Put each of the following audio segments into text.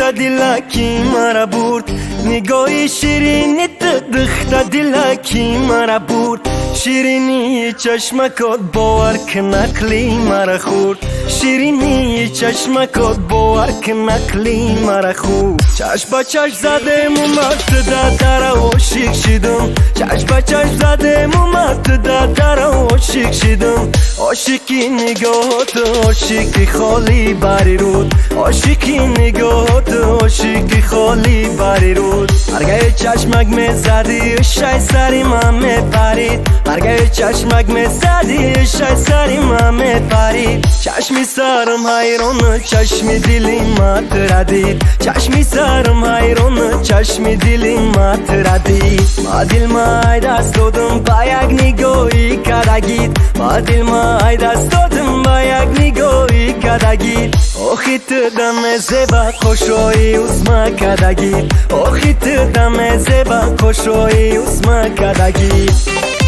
دختا دلکی مرا برد نگاهی شیرینیت دختا دلکی مرا برد شیرینی چشمکات باور که نقلی مرا خورد شیرینی چشمکات باور که نقلی مرا خورد چشم با چشم زدم اومد در عاشق شدم چشم با چشم زدم اومد در عاشق شدم عاشقی نگاهات عاشقی خالی بری رود عاشقی نگاهات عاشقی خالی بری رود هرگاه چشمک میزدی شای سری من میپرید هرگاه چشمک میزدی شای سری من میپرید چشمی سرم حیران چشمی دلی ما تردید چشمی سرم حیران چشمی دلی ما تردید ما دل ما دست دادم با یک نگاهی کدگید ما دل ما دست دادم با یک نگاهی کدگید آخی تو دم زیبا خوشایی اسما کدگید آخی تو دم زیبا خوشایی اسما کدگید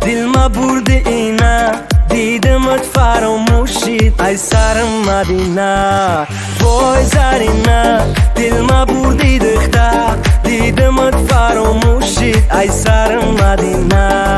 دل ما برد اینا دیدمت فراموشید ای سرم مدینه وای زرینا دل ما بردی دخته دیدمت فراموشید ای سرم مدینه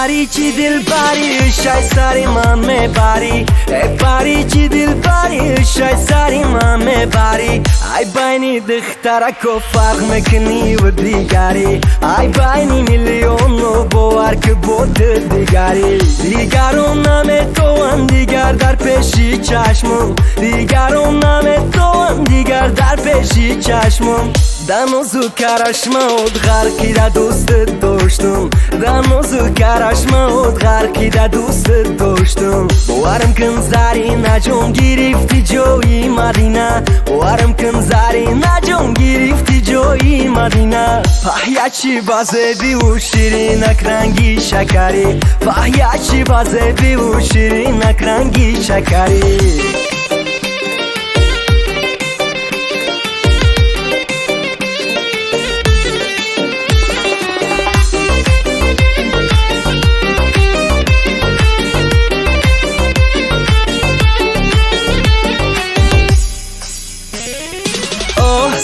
پاری چی دل باری شای سری من میبری پاری چی دل باری شای سری من میبری ای بینی دخترک و فرق میکنی و دیگری ای بینی میلیون و باور که بود دیگری دیگرون نمیتوان دیگر در پیشی چشمم دیگرون نمیتوان دیگر در پیشی چشمم در نوزو کرشمات غرقی در دوست داشتم در نوزو کرشمات غرقی در دوست داشتم باورم کن زری نجوم گرفتی جایی مدینه باورم کن زری نجوم گرفتی جایی مدینه پهیچی بازبی و شیرینک رنگی شکری پهیچی بازبی و شیرینک رنگی شکری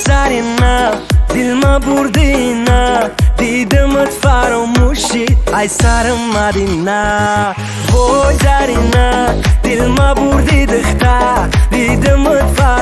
زرینا دل ما بردی نه دیدمت فراموشید ای سرم مدینه وای زرینا دل ما بردی دخته دیدمت فراموشید